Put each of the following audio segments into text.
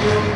अस्सलाम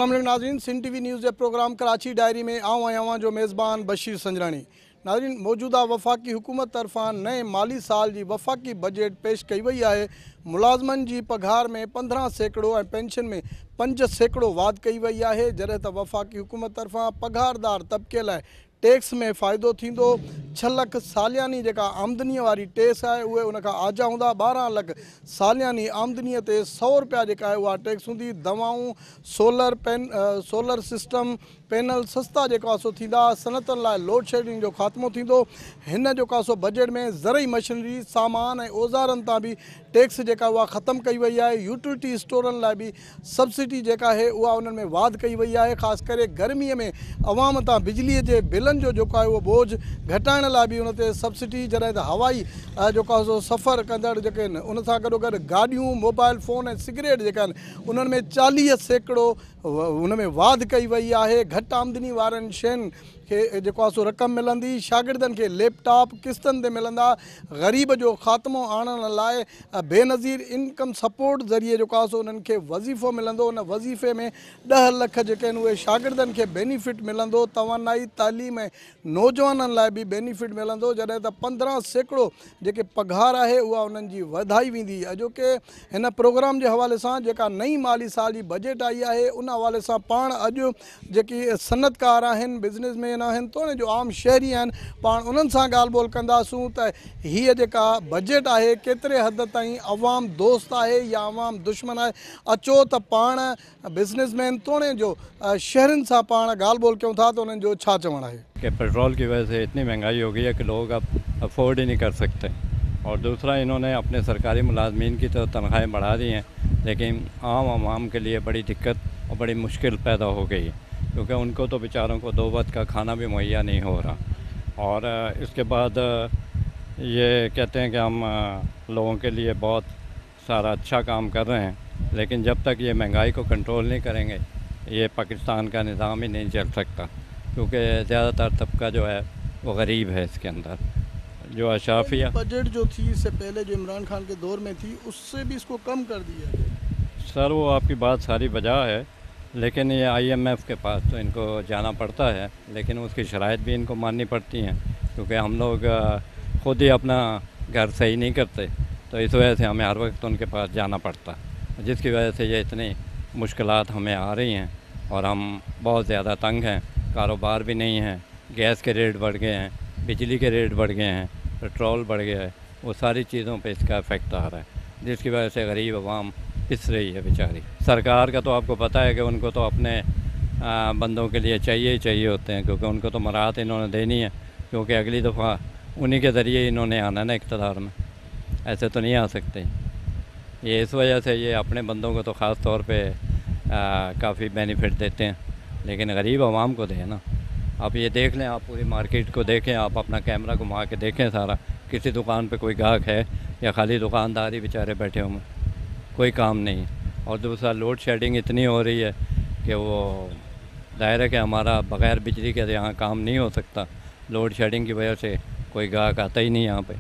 वालेकुम नाज़रीन, सिंध टीवी न्यूज़ जे प्रोग्राम कराची डायरी में आऊँ आहियां जो मेज़बान बशीर संजरानी। नाज़रीन, मौजूदा वफ़ाक़ी हुकूमत तरफ़ां नए माली साल जी वफ़ाक़ी बजट पेश कई वई आहे। मुलाज़मनि जी पघार में 15% ऐं पेंशन में 5% वाध कई वई आहे, जॾहिं त वफ़ाक़ी हुकूमत तरफ़ां पघारदार तबके लाइ टैक्स में फ़ाइदो थींदो। 6 लख सालियानी जेका आमदनीअ वारी टैक्स आहे उहे उन खां आजा हूंदा। 12 लख सालियानी आमदनीअ ते 100 रुपया जेका आहे उहा टैक्स हूंदी। दवाऊं, सोलर सिस्टम पैनल सस्ता जेका सो थींदा। सनतनि लाइ लोड शेडिंग जो ख़ात्मो थींदो। हिन जेका सो बजट में ज़रई मशीनरी, सामान ऐं औज़ारनि तां बि टैक्स जेका उहा ख़तमु कई वई आहे। यूटिलिटी स्टोरनि लाइ बि सब्सिडी जेका आहे उहा उन्हनि में वाध कई वई आहे। ख़ासि करे गर्मीअ में अवाम तां बिजलीअ जे बिलनि जो जेको आहे उहो बोझ घटाइण लाइ बि उन ते सब्सिडी, जॾहिं त हवाई जेको आहे सो सफ़र कंदड़ जेके आहिनि उन सां गॾोगॾु गाॾियूं, मोबाइल फ़ोन ऐं सिगरेट जेका आहिनि उन्हनि में 40% उन में वाध कई वई आहे। घटि आमदनी वारनि शयुनि खे जेको आहे सो रक़म मिलंदी। शागिर्दनि खे लैपटॉप किस्तनि ते मिलंदा। ग़रीब जो ख़ात्मो आणण लाइ बेनज़ीर इनकम सपोर्ट ज़रिए जेको आहे सो उन्हनि खे वज़ीफ़ो मिलंदो। उन वज़ीफ़े में 10 लख जेके आहिनि उहे शागिर्दनि खे बेनिफिट मिलंदो। तवानाई तालीम ऐं नौजवाननि लाइ बि बेनिफिट मिलंदो, जॾहिं त 15% जेके पघार आहे उहा उन्हनि जी वधाई वेंदी। अॼोके हिन प्रोग्राम जे हवाले सां जेका नई माली साल जी बजट आई आहे उन हवाले सां पाण अॼु जेकी सनतकार आहिनि, बिज़नेसमैन आहिनि, तोड़े जो आम शहरी आहिनि, पाण उन्हनि सां ॻाल्हि ॿोल कंदासूं त हीअ जेका बजट आहे केतिरे हद ताईं अवाम दोस्त आहे या अवाम दुश्मन आहे। अचो त पाण बिज़नेसमैन तोड़े जो शहरनि सां पाण ॻाल्हि ॿोल कयूं था त उन्हनि जो छा चवणु आहे। कि पेट्रोल की वजह से इतनी महंगाई हो गई है कि लोग अब अफोर्ड ही नहीं कर सकते। और दूसरा, इन्होंने अपने सरकारी मुलाजमीन की तो तनख्वाहें बढ़ा दी हैं, लेकिन आम आवाम के लिए बड़ी दिक्कत और बड़ी मुश्किल पैदा हो गई है, क्योंकि उनको तो बेचारों को 2 वक्त का खाना भी मुहैया नहीं हो रहा। और इसके बाद ये कहते हैं कि हम लोगों के लिए बहुत सारा अच्छा काम कर रहे हैं, लेकिन जब तक ये महंगाई को कंट्रोल नहीं करेंगे ये पाकिस्तान का निज़ाम ही नहीं चल सकता, क्योंकि ज़्यादातर तबका जो है वो गरीब है। इसके अंदर जो अशाफिया बजट जो थी इससे पहले जो इमरान खान के दौर में थी उससे भी इसको कम कर दिया है। सर, वो आपकी बात सारी बजा है, लेकिन ये IMF के पास तो इनको जाना पड़ता है, लेकिन उसकी शराइत भी इनको माननी पड़ती हैं, क्योंकि हम लोग ख़ुद ही अपना घर सही नहीं करते, तो इस वजह से हमें हर वक्त उनके पास जाना पड़ता है, जिसकी वजह से ये इतनी मुश्किलात हमें आ रही हैं और हम बहुत ज़्यादा तंग हैं। कारोबार भी नहीं है, गैस के रेट बढ़ गए हैं, बिजली के रेट बढ़ गए हैं, पेट्रोल बढ़ गया है, वो सारी चीज़ों पे इसका इफ़ेक्ट आ रहा है, जिसकी वजह से गरीब अवाम पिस रही है बेचारी। सरकार का तो आपको पता है कि उनको तो अपने बंदों के लिए चाहिए ही चाहिए होते हैं, क्योंकि उनको तो मराहत इन्होंने देनी है, क्योंकि अगली दफ़ा उन्हीं के ज़रिए इन्होंने आना ना इक़्तिदार में, ऐसे तो नहीं आ सकते। ये इस वजह से ये अपने बंदों को तो ख़ास तौर पे काफ़ी बेनिफिट देते हैं, लेकिन गरीब आवाम को दें ना। आप ये देख लें, आप पूरी मार्केट को देखें, आप अपना कैमरा घुमा के देखें सारा, किसी दुकान पे कोई ग्राहक है या खाली दुकानदार ही बेचारे बैठे हुए, कोई काम नहीं। और दूसरा, लोड शेडिंग इतनी हो रही है कि वो दायरा है कि हमारा बग़ैर बिजली के यहाँ काम नहीं हो सकता। लोड शेडिंग की वजह से कोई ग्राहक आता ही नहीं यहाँ पे,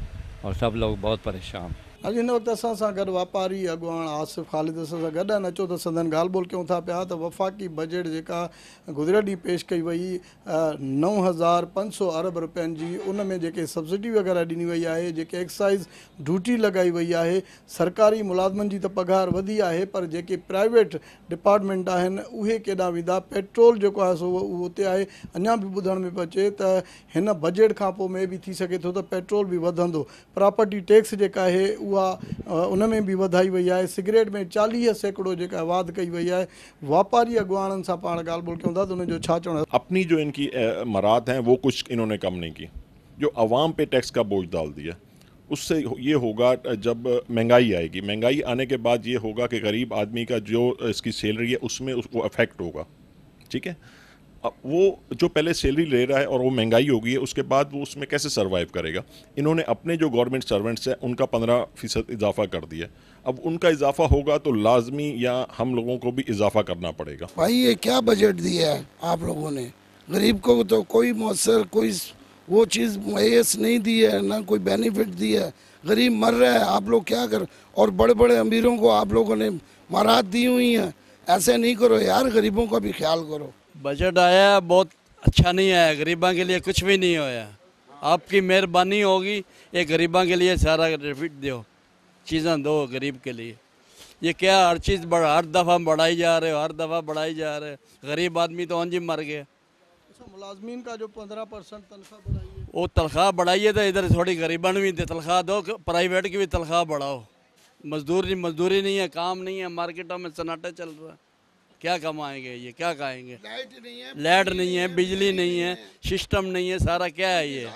और सब लोग बहुत परेशान। अॼु हिन वक़्तु असां सां गॾु वापारी अॻुवाण आसिफ़ ख़ालिद असां सां गॾु आहिनि। अचो त संदन ॻाल्हि ॿोल कयूं था पिया त वफ़ाक़ी बजट जेका गुज़िरियल ॾींहुं पेश कई वई 9,500 अरब रुपयनि जी, उन में जेके सब्सिडी वग़ैरह ॾिनी वई आहे, जेके एक्साइज़ ड्यूटी लॻाई वई आहे, सरकारी मुलाज़मनि जी त पघार वधी आहे, पर जेके प्राइवेट डिपार्टमेंट आहिनि उहे केॾांहुं वेंदा। पेट्रोल जेको आहे सो उहो उते आहे। अञा बि ॿुधण में पियो अचे त हिन बजट खां पोइ में बि थी सघे थो त पेट्रोल बि वधंदो। प्रॉपर्टी टैक्स जेका आहे उहा उन में भी वधाई वही है। सिगरेट में 40% जेका वाध कई वही है। व्यापारी अगुवाणनि सां पाण ॻाल्हि ॿोल कयूं था तो उनजो छा चवणु। अपनी जो इनकी मराहत हैं वो कुछ इन्होंने कम नहीं की, जो अवाम पे टैक्स का बोझ डाल दिया। उससे ये होगा जब महंगाई आएगी, महंगाई आने के बाद ये होगा कि गरीब आदमी का जो इसकी सैलरी है उसमें उसको अफेक्ट होगा। ठीक है, अब वो जो पहले सैलरी ले रहा है और वो महंगाई हो गई है, उसके बाद वो उसमें कैसे सर्वाइव करेगा। इन्होंने अपने जो गवर्नमेंट सर्वेंट्स हैं उनका 15% इजाफा कर दिया। अब उनका इजाफा होगा तो लाजमी या हम लोगों को भी इजाफा करना पड़ेगा। भाई ये क्या बजट दिया है आप लोगों ने? गरीब को तो कोई मौसर कोई वो चीज़ मुहैयस नहीं दी है, ना कोई बेनिफिट दी है। गरीब मर रहा है, आप लोग क्या कर, और बड़े बड़े अमीरों को आप लोगों ने मारात दी हुई हैं। ऐसे नहीं करो यार, गरीबों का भी ख्याल करो। बजट आया बहुत अच्छा नहीं आया, गरीबों के लिए कुछ भी नहीं होया। आपकी मेहरबानी होगी, ये गरीबों के लिए सारा रिफिट दो, चीज़ें दो गरीब के लिए। ये क्या हर चीज़ हर दफ़ा बढ़ाई जा रहे हो, हर दफ़ा बढ़ाई जा रहे हो। गरीब आदमी तो अंजी मर गया। अच्छा, मुलाजमीन का जो 15% तनख्वाह बढ़ाई है, वो तनख्वाह बढ़ाइए तो इधर थोड़ी गरीबन भी तनख्वाह दो, प्राइवेट की भी तनख्वाह बढ़ाओ। मजदूरी नहीं है, काम नहीं है, मार्केटों में सन्नाटा चल रहा है। क्या कमाएंगे ये, क्या खाएंगे? लाइट नहीं है, बिजली नहीं है, सिस्टम नहीं है, सारा क्या है ये?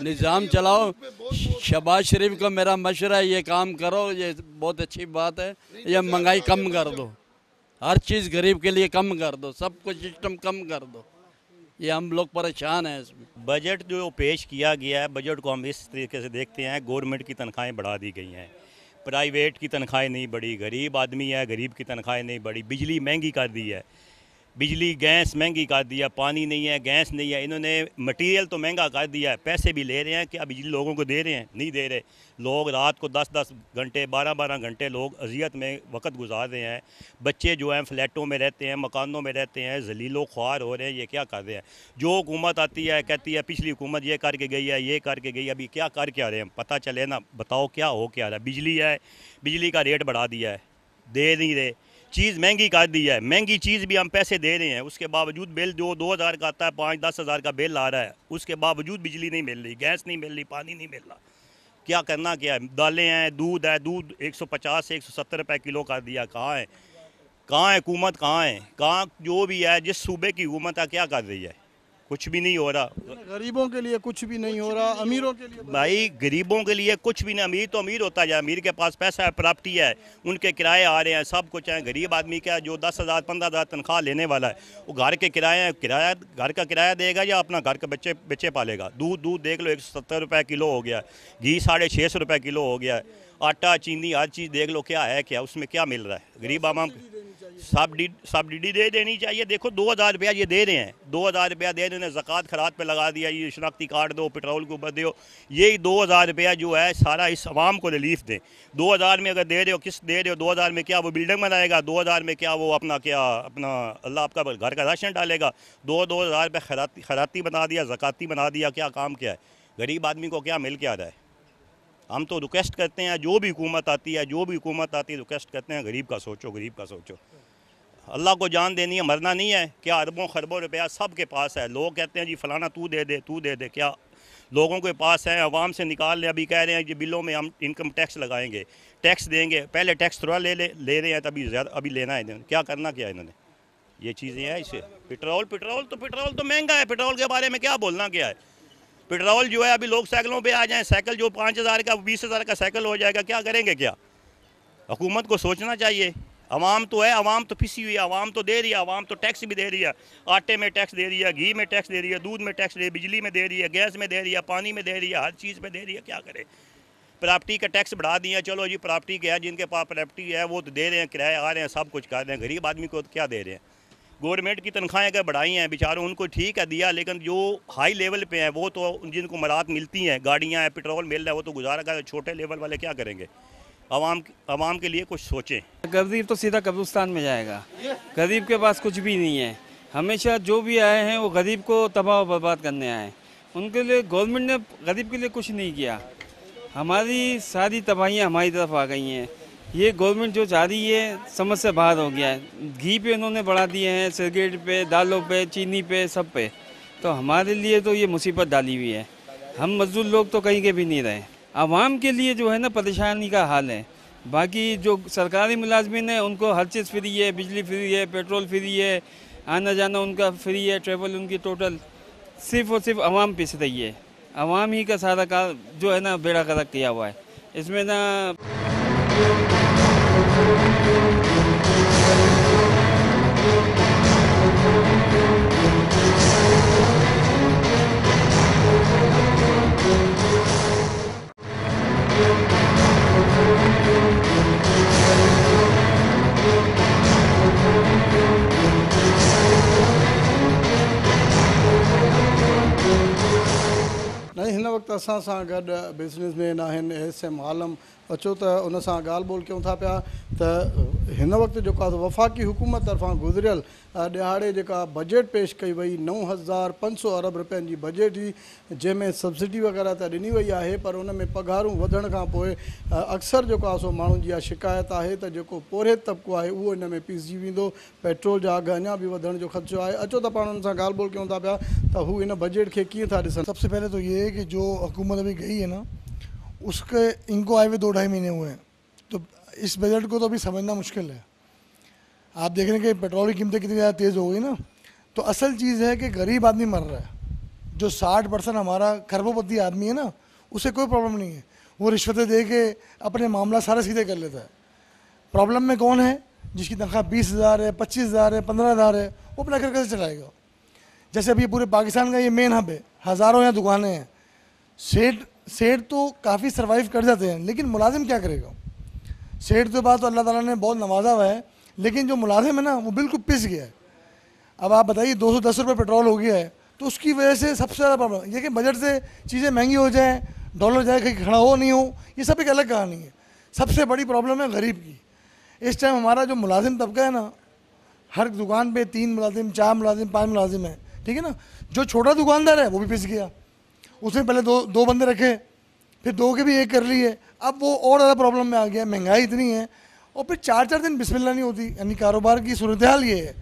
निज़ाम चलाओ। शहबाज शरीफ को मेरा मशवरा है, ये काम करो, ये बहुत अच्छी बात है। ये महंगाई कम कर दो, हर चीज़ गरीब के लिए कम कर दो, सब कुछ सिस्टम कम कर दो। ये हम लोग परेशान हैं इसमें। बजट जो पेश किया गया है, बजट को हम इस तरीके से देखते हैं, गवर्नमेंट की तनख्वाहें बढ़ा दी गई हैं, प्राइवेट की तनख्वाहें नहीं बढ़ी, गरीब आदमी है, गरीब की तनख्वाहें नहीं बढ़ी, बिजली महंगी कर दी है, बिजली गैस महंगी कर दिया, पानी नहीं है, गैस नहीं है, इन्होंने मटेरियल तो महंगा कर दिया है, पैसे भी ले रहे हैं, क्या बिजली लोगों को दे रहे हैं? नहीं दे रहे। लोग रात को 10-10 घंटे 12-12 घंटे लोग अजियत में वक्त गुजार रहे हैं। बच्चे जो हैं फ्लैटों में रहते हैं, मकानों में रहते हैं, जलीलो ख्वार हो रहे हैं। ये क्या कर रहे हैं? जो हुकूमत आती है कहती है पिछली हुकूमत ये करके गई है, ये करके गई, अभी क्या कर क्या रहे हैं पता चले ना। बताओ क्या हो क्या रहा है? बिजली है, बिजली का रेट बढ़ा दिया है, दे नहीं रहे। चीज़ महंगी कर दी है, महंगी चीज़ भी हम पैसे दे रहे हैं, उसके बावजूद बिल जो 2000 का आता है 5-10 हज़ार का बिल आ रहा है, उसके बावजूद बिजली नहीं मिल रही, गैस नहीं मिल रही, पानी नहीं मिल रहा। क्या करना क्या है? दालें हैं, दूध है, दूध 150 से 170 रुपये किलो कर दिया। कहाँ है? कहाँ है हुकूमत? कहाँ है? कहाँ जो भी है, जिस सूबे की हुकूमत है क्या कर रही है? कुछ भी नहीं हो रहा। गरीबों के लिए कुछ भी नहीं हो रहा, अमीरों के लिए भाई गरीबों के लिए कुछ भी नहीं। अमीर तो अमीर होता जाए, अमीर के पास पैसा है, प्रॉपर्टी है, उनके किराए आ रहे हैं, सब कुछ है। गरीब आदमी क्या, जो 10,000 15,000 तनख्वाह लेने वाला है, वो घर के किराया घर का किराया देगा या अपना घर के बच्चे पालेगा? दूध देख लो 170 रुपये किलो हो गया, घी 650 रुपये किलो हो गया, आटा चीनी हर चीज़ देख लो क्या है, क्या उसमें क्या मिल रहा है? गरीब आवाम सब्सिडी दे देनी चाहिए। देखो 2000 रुपया ये दे रहे हैं, 2000 रुपया दे रहे हैं, ज़कात खरात पे लगा दिया, ये शनाख्ती कार्ड दो, पेट्रोल के ऊपर दो। यही 2000 रुपया जो है सारा इस आवाम को रिलीफ दें। 2000 में अगर दे रहे हो, किस दे रहे हो? 2000 में क्या वो बिल्डिंग बनाएगा? 2000 में क्या वो अपना अल्लाह आपका घर का राशन डालेगा? 2-2000 रुपये खराती बना दिया, ज़काती बना दिया, क्या काम क्या है? गरीब आदमी को क्या मिल क्या रहा है? हम तो रिक्वेस्ट करते हैं, जो भी हुकूमत आती है रिक्वेस्ट करते हैं, गरीब का सोचो। अल्लाह को जान देनी है, मरना नहीं है। क्या अरबों खरबों रुपया सब के पास है। लोग कहते हैं जी फलाना तू दे दे, क्या लोगों के पास है? आवाम से निकाल ले। अभी कह रहे हैं जी बिलों में हम इनकम टैक्स लगाएंगे, टैक्स देंगे। पहले टैक्स थोड़ा ले रहे हैं, तभी ज़्यादा अभी लेना है। क्या करना क्या है इन्होंने? ये चीज़ें हैं इसे। पेट्रोल तो महंगा है, पेट्रोल के बारे में क्या बोलना क्या है? पेट्रोल जो है अभी लोग साइकिलों पे आ जाएं, साइकिल जो 5000 का 20,000 का साइकिल हो जाएगा, क्या करेंगे? क्या हुकूमत को सोचना चाहिए। अवाम तो है, अवाम तो पिसी हुई है, अवाम तो दे रही है, अवाम तो टैक्स भी दे रही है। आटे में टैक्स दे रही है, घी में टैक्स दे रही है, दूध में टैक्स दे रही है, बिजली में दे रही है, गैस में दे रही है, पानी में दे रही है, हर चीज़ में दे रही है। क्या करे? प्रॉपर्टी का टैक्स बढ़ा दिया। चलो जी प्रॉपर्टी के है, जिनके पास प्रॉपर्टी है वो तो दे रहे हैं, किराए आ रहे हैं, सब कुछ कर रहे हैं। गरीब आदमी को क्या दे रहे हैं? गवर्नमेंट की तनख्वाहें अगर बढ़ाई हैं बेचारों, उनको ठीक है दिया, लेकिन जो हाई लेवल पे हैं वो तो जिनको मराहत मिलती हैं, गाड़ियाँ हैं, पेट्रोल मिल रहा है, वो तो गुजारा कर। छोटे लेवल वाले क्या करेंगे? आवाम के लिए कुछ सोचें। गरीब तो सीधा कब्रिस्तान में जाएगा। गरीब के पास कुछ भी नहीं है। हमेशा जो भी आए हैं वो गरीब को तबाह और बर्बाद करने आए। उनके लिए गवर्नमेंट ने गरीब के लिए कुछ नहीं किया। हमारी सारी तबाहियाँ हमारी तरफ आ गई हैं। ये गवर्नमेंट जो चाह रही है समझ से बाहर हो गया है। घी पे उन्होंने बढ़ा दिए हैं, सिगरेट पे, दालों पे, चीनी पे, सब पे। तो हमारे लिए तो ये मुसीबत डाली हुई है। हम मजदूर लोग तो कहीं के भी नहीं रहे। आवाम के लिए जो है ना परेशानी का हाल है। बाकी जो सरकारी मुलाजमिन है उनको हर चीज़ फ्री है, बिजली फ्री है, पेट्रोल फ्री है, आना जाना उनका फ्री है, ट्रेवल उनकी टोटल। सिर्फ और सिर्फ आवाम पिस रही है। आवाम ही का सारा कार जो है ना बेड़ा गर्क किया हुआ है। इसमें ना ऐं हिन वक़्तु असां सां गॾु बिज़नेसमैन आहिनि एस.एम. आलम। अचो त उन सां ॻाल्हि ॿोल कयूं था पिया त हिन वक़्तु जेको आहे वफ़ाक़ी हुकूमत तरफ़ां गुज़िरियल ॾिहाड़े जेका बजट पेश कई वई 9,500 अरब रुपयनि जी बजट हुई, जंहिंमें सब्सिडी वग़ैरह त ॾिनी वई आहे, पर उन में पघारूं वधण खां पोइ अक्सर जेको आहे सो माण्हुनि जी इहा शिकायत आहे त जेको पोरे तबिको आहे उहो इन में पिसिजी वेंदो, पेट्रोल जा अघु अञा बि वधण जो ख़दशो आहे। अचो त पाण उन सां ॻाल्हि ॿोल कयूं था पिया त हू इन बजट खे कीअं था ॾिसनि। सबसे पहले तो ये है कि जो हुकूमत अभी गई है ना, उसके इनको आए हुए 2-2.5 महीने हुए हैं, तो इस बजट को तो अभी समझना मुश्किल है। आप देख रहे हैं कि पेट्रोल की कीमतें कितनी ज़्यादा तेज़ हो गई ना, तो असल चीज़ है कि गरीब आदमी मर रहा है। जो 60% हमारा खरबोपति आदमी है ना, उसे कोई प्रॉब्लम नहीं है, वो रिश्वतें दे के अपने मामला सारे सीधे कर लेता है। प्रॉब्लम में कौन है? जिसकी तनख्वाह 20,000 है, 25,000 है, 15,000 है, वो अपना घर कैसे चलाएगा। जैसे अभी पूरे पाकिस्तान का ये मेन हब है, हज़ारों यहाँ दुकानें हैं, सेठ तो काफ़ी सर्वाइव कर जाते हैं, लेकिन मुलाजिम क्या करेगा। सेठ के बाद तो अल्लाह ताला ने बहुत नवाजा हुआ है, लेकिन जो मुलाजिम है ना वो बिल्कुल पिस गया है। अब आप बताइए 210 रुपये पेट्रोल हो गया है, तो उसकी वजह से सबसे ज़्यादा प्रॉब्लम ये कि बजट से चीज़ें महंगी हो जाएँ, डॉलर जाए कहीं खड़ा हो नहीं हो, ये सब एक अलग कहानी है। सबसे बड़ी प्रॉब्लम है गरीब की। इस टाइम हमारा जो मुलाजिम तबका है ना, हर दुकान पे 3 मुलाजिम, 4 मुलाजिम, 5 मुलाजिम है, ठीक है ना। जो छोटा दुकानदार है वो भी पिस गया, उसने पहले दो बंदे रखे, फिर 2 के भी 1 कर लिए, अब वो और ज़्यादा प्रॉब्लम में आ गया। महंगाई इतनी है और फिर 4-4 दिन बिस्मिल्लाह नहीं होती, यानी कारोबार की सूरत हाल ये है।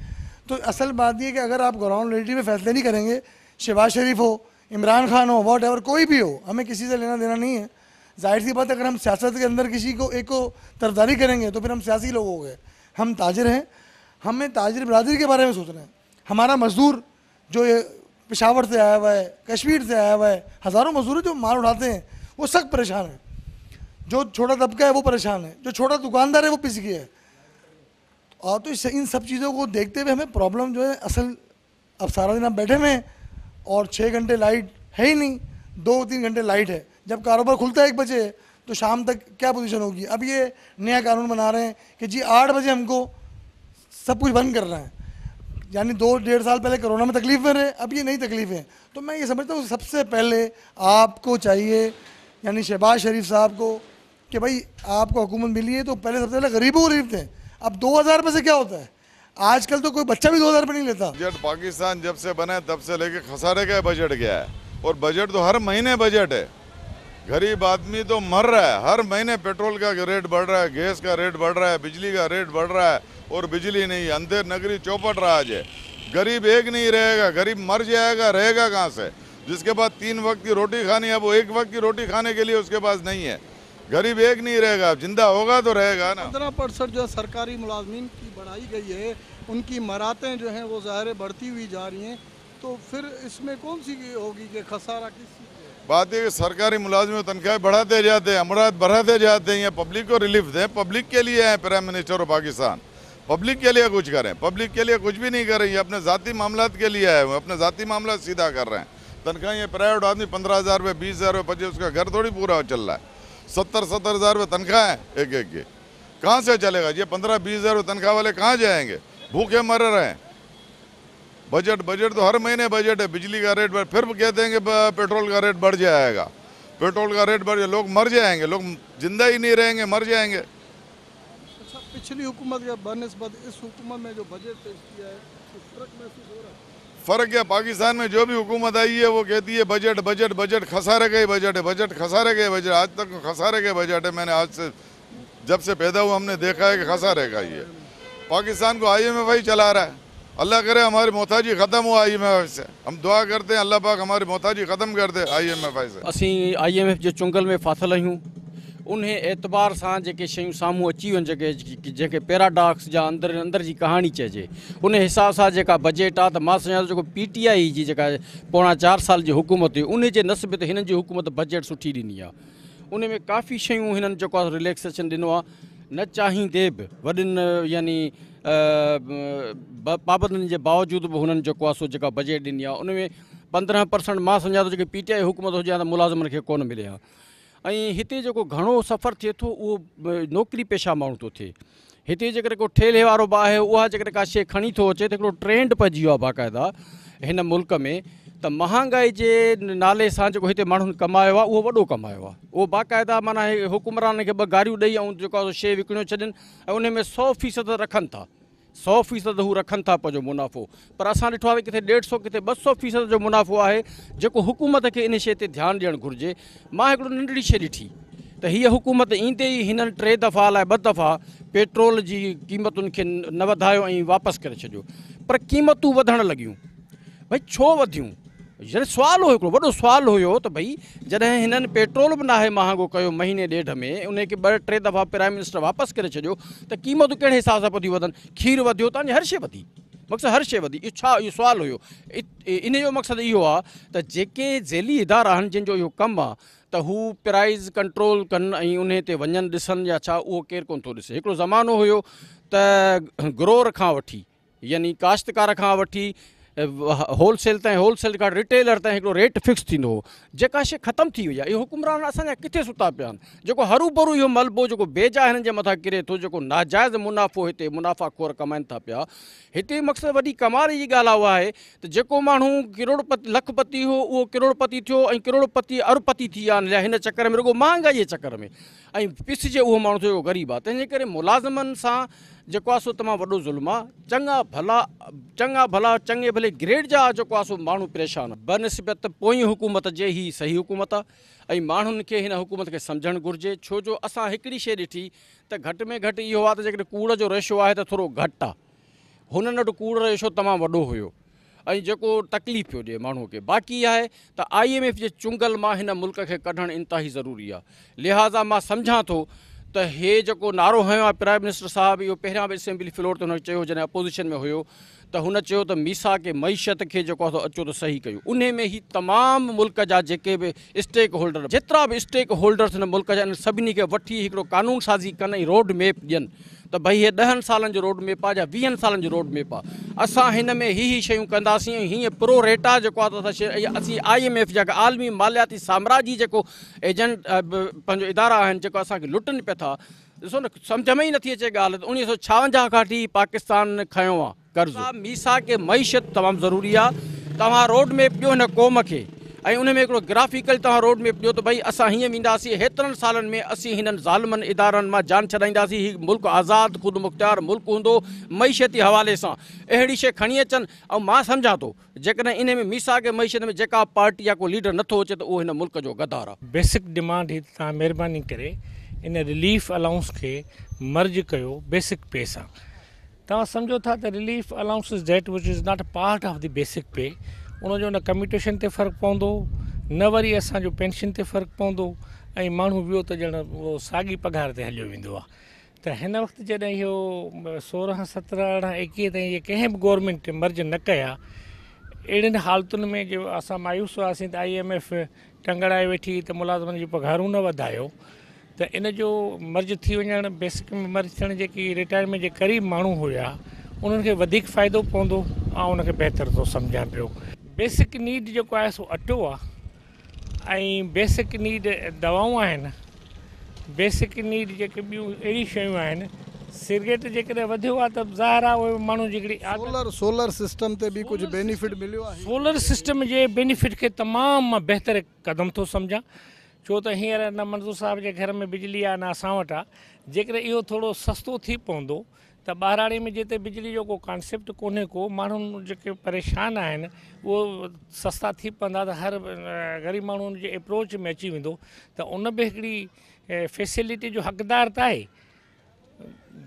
तो असल बात ये कि अगर आप ग्राउंड रियलिटी में फैसले नहीं करेंगे, शहबाज शरीफ हो, इमरान खान हो, वॉट एवर कोई भी हो, हमें किसी से लेना देना नहीं है। जाहिर सी बात है, अगर हम सियासत के अंदर किसी को एक को तरफदारी करेंगे तो फिर हम सियासी लोग हो गए। हम ताजिर हैं, हमें ताजिर बरादरी के बारे में सोचना है। हमारा मजदूर जो ये पेशावर से आया हुआ है, कश्मीर से आया हुआ है, हज़ारों मजदूर जो माल उठाते हैं, वो सख्त परेशान है। जो छोटा तबका है वो परेशान है, जो छोटा दुकानदार है वो पिस गया है। और तो इन सब चीज़ों को देखते हुए हमें प्रॉब्लम जो है असल, अब सारा दिन आप बैठे हुए हैं और 6 घंटे लाइट है ही नहीं, 2-3 घंटे लाइट है। जब कारोबार खुलता है 1 बजे तो शाम तक क्या पोजीशन होगी। अब ये नया कानून बना रहे हैं कि जी 8 बजे हमको सब कुछ बंद करना है, यानी 2-1.5 साल पहले कोरोना में तकलीफ में रहे, अब ये नई तकलीफ़ है। तो मैं ये समझता हूँ सबसे पहले आपको चाहिए, यानी शहबाज शरीफ साहब को, कि भाई आपको हुकूमत मिली है तो पहले सबसे पहले गरीबों को गरीब थे। अब 2,000 रुपये से क्या होता है, आजकल तो कोई बच्चा भी 2,000 रुपये नहीं लेता। बजट पाकिस्तान जब से बना तब से लेके खसारे का बजट गया है, और बजट तो हर महीने बजट है। गरीब आदमी तो मर रहा है, हर महीने पेट्रोल का रेट बढ़ रहा है, गैस का रेट बढ़ रहा है, बिजली का रेट बढ़ रहा है, और बिजली नहीं, अंधेर नगरी चौपट राज है। गरीब एक नहीं रहेगा, गरीब मर जाएगा, रहेगा कहाँ से। जिसके पास 3 वक्त की रोटी खानी है वो 1 वक्त की रोटी खाने के लिए उसके पास नहीं है। गरीब एक नहीं रहेगा, जिंदा होगा तो रहेगा ना। 15% जो सरकारी मुलाजमीन की बढ़ाई गई है, उनकी मरातें जो हैं वो ज़ाहिर बढ़ती हुई जा रही हैं, तो फिर इसमें कौन सी होगी कि खसारा किस चीज़ का? बात है कि सरकारी मुलाजमी तनख्वाहें बढ़ाते जाते हैं, अमरात बढ़ाते जाते हैं, ये पब्लिक को रिलीफ दें। पब्लिक के लिए है prime minister of Pakistan, public के लिए कुछ करें। पब्लिक के लिए कुछ भी नहीं कर रही है, अपने ज़ाती मामलात के लिए है, वो अपने ज़ाती मामला सीधा कर रहे हैं। तनख्वाह ये प्राइवेट आदमी 15,000 रुपये, 20,000 रुपये, 25, उसका घर थोड़ी पूरा चल रहा है। 70-70 रुपये तनख्वाह है एक एक की, कहाँ से चलेगा। ये 15-20 रुपये तनख्वाह वाले कहाँ जाएंगे, भूखे मर रहे हैं। बजट तो हर महीने बजट है। बिजली का रेट बढ़, फिर कहते हैं कि पेट्रोल का रेट बढ़ जाएगा। पेट्रोल का रेट बढ़ जाए, लोग मर जाएंगे, लोग जिंदा ही नहीं रहेंगे, मर जाएंगे। अच्छा, पिछली हुकूमत के बनस्बत इस हुकूमत में जो बजट पेश किया है, फ़र्क महसूस हो रहा है? फ़र्क क्या, पाकिस्तान में जो भी हुकूमत आई है वो कहती है बजट बजट बजट, खसारे गए बजट है, बजट खसारे गए बजट। आज तक खसारे गए बजट है। मैंने आज से जब से पैदा हुआ हमने देखा है कि खसारे का ही है। पाकिस्तान को IMF ही चला रहा है। अल्लाह करे हमारी मोहताजी ख़त्म हो IMF से। हम दुआ करते हैं अल्लाह पाक हमारी मोहताजी ख़त्म कर दे IMF से। असी IMF जे चुंगल में फाथल आहियूं, उन एतबार सां जेके शयूं साम्हूं अची वञनि, जेके पैराडॉक्स जा अंदर जी कहानी चइजे, उन हिसाब सां जेका बजट आहे, त मां सम्झां थो जेको PTI जी जेका पौणा 4 साल जी हुकूमत हुई, उन जे नस्बत ते हिननि जी हुकूमत बजट सुठी ॾिनी आहे। उन में काफ़ी शयूं हिननि जेको आहे रिलैक्सेशन ॾिनो आहे, न चाहींदे बि वॾनि यानी पाबंदियुनि जे बावजूदि बि हुननि जेको आहे सो जेका बजट ॾिनी आहे, उन में 15% मां सम्झां थो जेके PTI हुकूमत हुजे हा त मुलाज़िमनि खे कोन मिले हा। ऐं हिते जेको घणो सफ़र थिए थो उहो नौकिरी पेशा माण्हू थो थिए। हिते जेकर को ठेले वारो बि आहे, उहा जेकर का शइ खणी थो अचे त हिकिड़ो ट्रेंड पइजी वियो आहे बाक़ाइदा हिन मुल्क में, त महांगाई जे नाले सां जेको हिते माण्हुनि कमायो आहे उहो वॾो कमायो आहे। उहो बाक़ाइदा माना हुकुमरान खे 2 गारियूं ॾेई ऐं जेको आहे शइ विकिणियो छॾनि ऐं उन में 100% रखनि था, 100% हू रखनि था पंहिंजो मुनाफ़ो। पर असां ॾिठो आहे किथे 150 किथे 200% जो मुनाफ़ो आहे जेको हुकूमत खे इन शइ ते ध्यानु ॾियणु घुरिजे। मां हिकिड़ो नंढड़ी शइ ॾिठी त हीअ हुकूमत ईंदे ई हिननि 3 दफ़ा अलाए 2 दफ़ा पेट्रोल जी क़ीमतुनि खे न वधायो ऐं वापसि करे छॾियो। पर क़ीमतूं वधणु लॻियूं, भई छो वधियूं? जॾहिं सुवालु हुओ, हिकिड़ो वॾो सुवालु हुयो त भई जॾहिं हिननि पेट्रोल बि नाहे महांगो कयो महीने ॾेढ में, उनखे 2-3 दफ़ा प्राइम मिनिस्टर वापसि करे छॾियो, त क़ीमतूं कहिड़े हिसाब सां पथियूं वधनि? खीर वधियो, तव्हांजी हर शइ वधी, मक़सदु हर शइ वधी। इहो छा, इहो सुवालु हुयो। इन जो मक़सदु इहो आहे त जेके ज़ैली इदारा आहिनि जिन जो इहो कमु आहे त हू प्राइज़ कंट्रोल कनि ऐं उन ते वञनि ॾिसनि या छा, उहो केरु कोन थो ॾिसे। हिकिड़ो ज़मानो हुयो त ग्रोअर खां वठी यानी काश्तकार खां वठी होलसेल ताईं, होलसेल खां रिटेलर ताईं हिकिड़ो रेट फिक्स थींदो हो। जेका शइ ख़तमु थी वई आहे। इहो हुकुमरान असांजा किथे सुता पिया आहिनि? जेको हरू भरू इहो मलबो जेको बेजा हिननि जे मथां किरे थो, जेको नाजाइज़ मुनाफ़ो हिते मुनाफ़ाखोर कमाइनि था पिया, हिते मक़सदु वॾी कमाल जी ॻाल्हि उहा आहे त जेको माण्हू करोड़पति लखपति हो उहो करोड़पति थियो ऐं करोड़पति अरबपति थी विया आहिनि हिन चकर में, रुॻो महांगाई जे चकर में, ऐं पिसिजे उहो माण्हू थियो ग़रीब आहे। तंहिंजे करे मुलाज़िमनि सां जेको आहे सो तमामु वॾो ज़ुल्म आहे। चङा भला चङे भले ग्रेड जा जेको आहे सो माण्हू परेशान आहे। बनस्बत पोइ हुकूमत जे ही सही हुकूमत आहे ऐं माण्हुनि खे हिन हुकूमत खे सम्झणु घुरिजे। छो जो असां हिकिड़ी शइ ॾिठी त घटि में घटि इहो आहे त जेकॾहिं कूड़ जो रेशो आहे त थोरो घटि आहे, हुननि वटि कूड़ रेशो तमामु वॾो हुयो ऐं जेको तकलीफ़ पियो ॾिए माण्हूअ खे। बाक़ी आहे त IMF जे चुंगल मां हिन मुल्क खे कढणु इंतिहाई ज़रूरी आहे। लिहाज़ा मां सम्झां थो त हे जेको नारो हयो आहे प्राइम मिनिस्टर साहिबु, इहो पहिरियां बि असेंबली फ्लोर ते हुन चयो जॾहिं अपोज़िशन में हुयो त हुन चयो त मीसा के मईशत खे जेको आहे अचो त सही कयूं। उन में ई तमामु मुल्क जा जेके बि स्टेक होल्डर, जेतिरा बि स्टेक होल्डर्स हिन मुल्क जा, सभिनी खे वठी हिकिड़ो कानून साज़ी कनि ऐं रोड मैप ॾियनि त भई हे 10 सालनि जो रोड मैप आहे या 20 सालनि जो रोड मैप आहे। असां हिन में ही शयूं कंदासीं ऐं हीअं प्रो रेटा जेको आहे त असीं IMF जा आलमी मालियाती साम्राजी जेको एजेंट पंहिंजो इदारा आहिनि जेको असांखे लुटनि पिया था, ॾिसो न, सम्झ में ई नथी अचे ॻाल्हि। 1956 खां वठी पाकिस्तान खयों आहे कर्ज़ु। मीसा के मईशत तमामु ज़रूरी आहे। तव्हां रोड मैप ॾियो हिन क़ौम खे ऐं उन में हिकिड़ो ग्राफिकल तव्हां रोड मैप ॾियो त भई असां हीअं वेंदासीं, हेतिरनि सालनि में असीं हिननि ज़ालिमनि इदारनि मां जान छॾाईंदासीं, हीउ मुल्क आज़ादु ख़ुदि मुख़्तियार मुल्क हूंदो मईशती हवाले सां। अहिड़ी शइ खणी अचनि ऐं मां सम्झां थो जेकॾहिं इन में मीसा के मईशत में जेका पार्टी या कोई लीडर नथो अचे त उहो हिन मुल्क जो गद्दार आहे। बेसिक डिमांड ही तव्हां महिरबानी करे इन रिलीफ अलाउंस खे मर्ज कयो बेसिक पे सां। तव्हां सम्झो था त relief allowance is that which is not part of the basic pay, उनजो न कम्यूटेशन ते फ़र्क़ु पवंदो, न वरी असांजो पेंशन ते फ़र्क़ु पवंदो ऐं माण्हू वियो त ॼण उहो साॻी पघार ते हलियो वेंदो आहे। त हिन वक़्तु जॾहिं इहो 16, 17, 18, 21 ताईं इहे कंहिं बि गवर्नमेंट मर्ज न कया, अहिड़ियुनि हालतुनि में जो असां मायूस हुआसीं त IMF टंगड़ाए वेठी त मुलाज़िमनि जी पघारूं न वधायो, त इन जो मर्ज थी वञणु, बेसिक में मर्ज थियणु जेकी रिटायरमेंट जे क़रीब माण्हू हुया उन्हनि खे वधीक फ़ाइदो पवंदो ऐं उनखे बहितर थो सम्झां पियो। बेसिक नीड जेको आहे सो अटो आहे ऐं बेसिक नीड दवाऊं आहिनि, बेसिक नीड जेके ॿियूं अहिड़ी शयूं आहिनि। सिगरेट जेकॾहिं वधियो आहे त ज़ाहिर आहे उहे माण्हू जी हिकिड़ी सोलर सिस्टम ते बि कुझु बेनिफिट मिलियो आहे। सोलर सिस्टम जे बेनिफिट खे तमामु मां बहितर क़दम थो सम्झां, छो त हींअर न मंज़ूर साहिब जे घर में बिजली आहे न असां वटि आहे। जेकॾहिं इहो थोरो सस्तो थी पवंदो त ॿाराणे में जिते बिजली जो को कॉन्सेप्ट कोन्हे को, माण्हुनि जेके परेशान आहिनि उहो सस्ता थी पवंदा त हर ग़रीब माण्हुनि जे अप्रोच में अची वेंदो त उन बि हिकिड़ी फैसिलिटी जो हक़दार त आहे।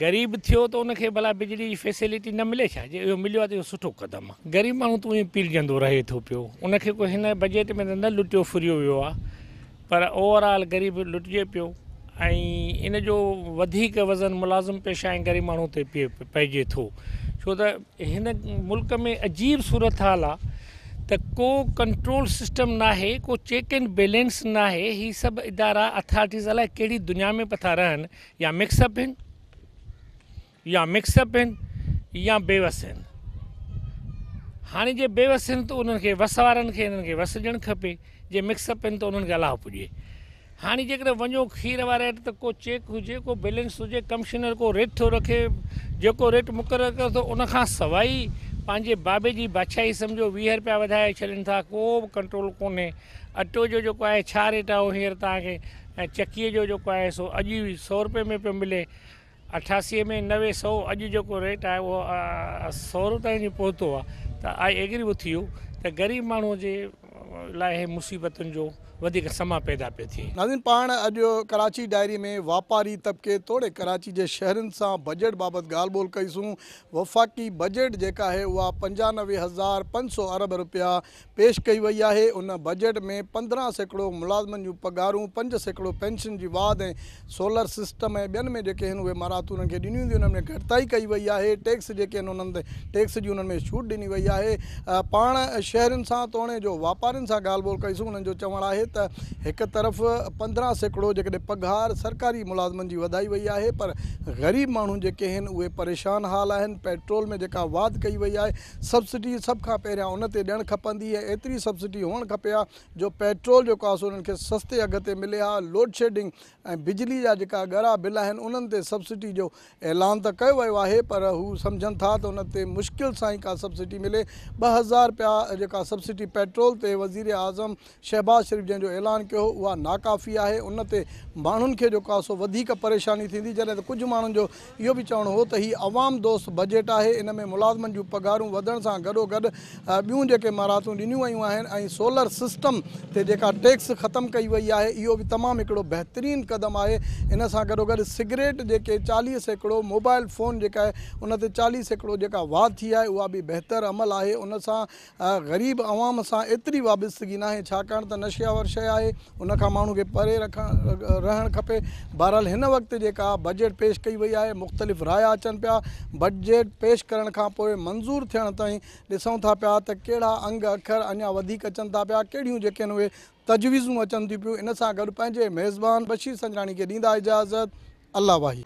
ग़रीब थियो त उनखे भला बिजली जी फैसिलिटी न मिले छा? जे इहो मिलियो आहे त इहो सुठो क़दम आहे। ग़रीब माण्हू त उहे पीड़जंदो रहे थो पियो, उनखे को हिन बजट में त न लुटियो फुरियो वियो आहे, पर ओवरऑल ग़रीब लुटिजे पियो ऐं इन जो वधीक वज़न मुलाज़िम पेशा ऐं ग़रीब माण्हू ते पइजे थो। छो त हिन मुल्क में अजीब सूरत हाल आहे त को कंट्रोल सिस्टम न आहे, को चेक एंड बैलेंस न आहे। ही सभु इदारा अथॉरिटीज़ अलाए कहिड़ी दुनिया में पथा रहनि, या मिक्सअप आहिनि या बेवस आहिनि। हाणे जे बेवस आहिनि त उन्हनि खे वस वारनि खे हिननि खे वस ॾियणु खपे, जे मिक्सअप आहिनि त उन्हनि खे अलाह पुॼे। हाणे जेकॾहिं वञो खीर वारे वटि त को चेक हुजे, को बैलेंस हुजे, कमिशनर को रेट थो रखे, जेको रेट मुक़ररु करे थो उनखां सवाइ पंहिंजे बाबे जी बादशाही सम्झो 20 रुपया वधाए छॾनि था, को बि कंट्रोल कोन्हे। अटो जो जेको आहे छा रेट आहे हींअर तव्हांखे, ऐं चकीअ जो जेको आहे सो अॼु 100 रुपये में पियो मिले, 88 में 90 100, अॼु जेको रेट आहे उहो 100 ताईं जी पहुतो आहे। त आई एग्री विथ यू त ग़रीब माण्हूअ जे लाइ मुसीबतुनि जो वधीक समा पैदा पियो थिए। नाज़रीन, पाण अॼु कराची डायरी में वापारी तबके तोड़े कराची जे शहरनि सां बजट बाबति ॻाल्हि ॿोल कईसूं। वफ़ाक़ी बजट जेका आहे उहा 95,500 अरब रुपया पेश कई वई आहे। उन बजट में 15% मुलाज़िमनि जूं पघारूं, 5% पेंशन जी वाध ऐं सोलर सिस्टम ऐं ॿियनि में जेके आहिनि उहे मारातूं उन्हनि खे ॾिनियूं वेंदियूं। उन्हनि में घटिताई कई वई आहे। टैक्स जेके आहिनि उन्हनि ते टैक्स जी उन्हनि में छूट ॾिनी वई आहे। पाण शहरनि सां तोड़े जो वापारियुनि सां ॻाल्हि ॿोल कईसूं। उन्हनि जो चवणु आहे त एक तरफ़ 15% जेकॾहिं पघार सरकारी मुलाज़िमनि जी वधाई वई आहे, पर ग़रीब माण्हू जेके आहिनि उहे परेशान हाल आहिनि। पेट्रोल में जेका वाध कई वई आहे, सब्सिडी सभ खां पहिरियां उन ते ॾियणु खपंदी ऐं एतिरी सब्सिडी हुअणु खपे हा जो पेट्रोल जेको आहे सो उन्हनि खे सस्ते अघ ते मिले हा। लोड शेडिंग ऐं बिजली जा जेका ॻरा बिल आहिनि उन्हनि ते सब्सिडी जो ऐलान त कयो वियो आहे, पर हू सम्झनि था त उन ते मुश्किल सां ई का सब्सिडी मिले। 2000 रुपया जेका सब्सिडी पेट्रोल ते वज़ीर आज़म शहबाज शरीफ़ जंहिंजो ऐलान कयो उहा नाकाफ़ी आहे। उन ते माण्हुनि खे जेको आहे सो वधीक परेशानी थींदी, जॾहिं त कुझु माण्हुनि जो इहो बि चवणु हो त हीउ अवाम दोस्त बजट आहे। इन में मुलाज़िमनि जूं पघारूं वधण सां गॾोगॾु ॿियूं जेके मारातूं ॾिनियूं वयूं आहिनि ऐं सोलर सिस्टम ते जेका टैक्स ख़तमु कई वई आहे, इहो बि तमामु हिकिड़ो बहितरीनु क़दम आहे। इन सां गॾोगॾु सिगरेट जेके 40%, मोबाइल फ़ोन जेका आहे उन ते 40% जेका वाध थी आहे उहा बि बहितर अमल आहे। उन सां ग़रीब अवाम सां एतिरी वाबस्तगी न आहे, छाकाणि त नशियावर शइ आहे, उन खां माण्हू खे परे रहणु खपे। बहरहाल हिन वक़्तु जेका बजट पेश कई वई आहे, मुख़्तलिफ़ राय अचनि पिया। बजट पेश करण खां पोइ मंज़ूर थियण ताईं ॾिसूं था पिया त कहिड़ा अंग अखर अञा वधीक अचनि था पिया, कहिड़ियूं जेके आहिनि उहे तजवीज़ूं अचनि थियूं पियूं। इन सां गॾु पंहिंजे मेज़बान बशीर संजराणी खे ॾींदा इजाज़त। अल्लाह वाही।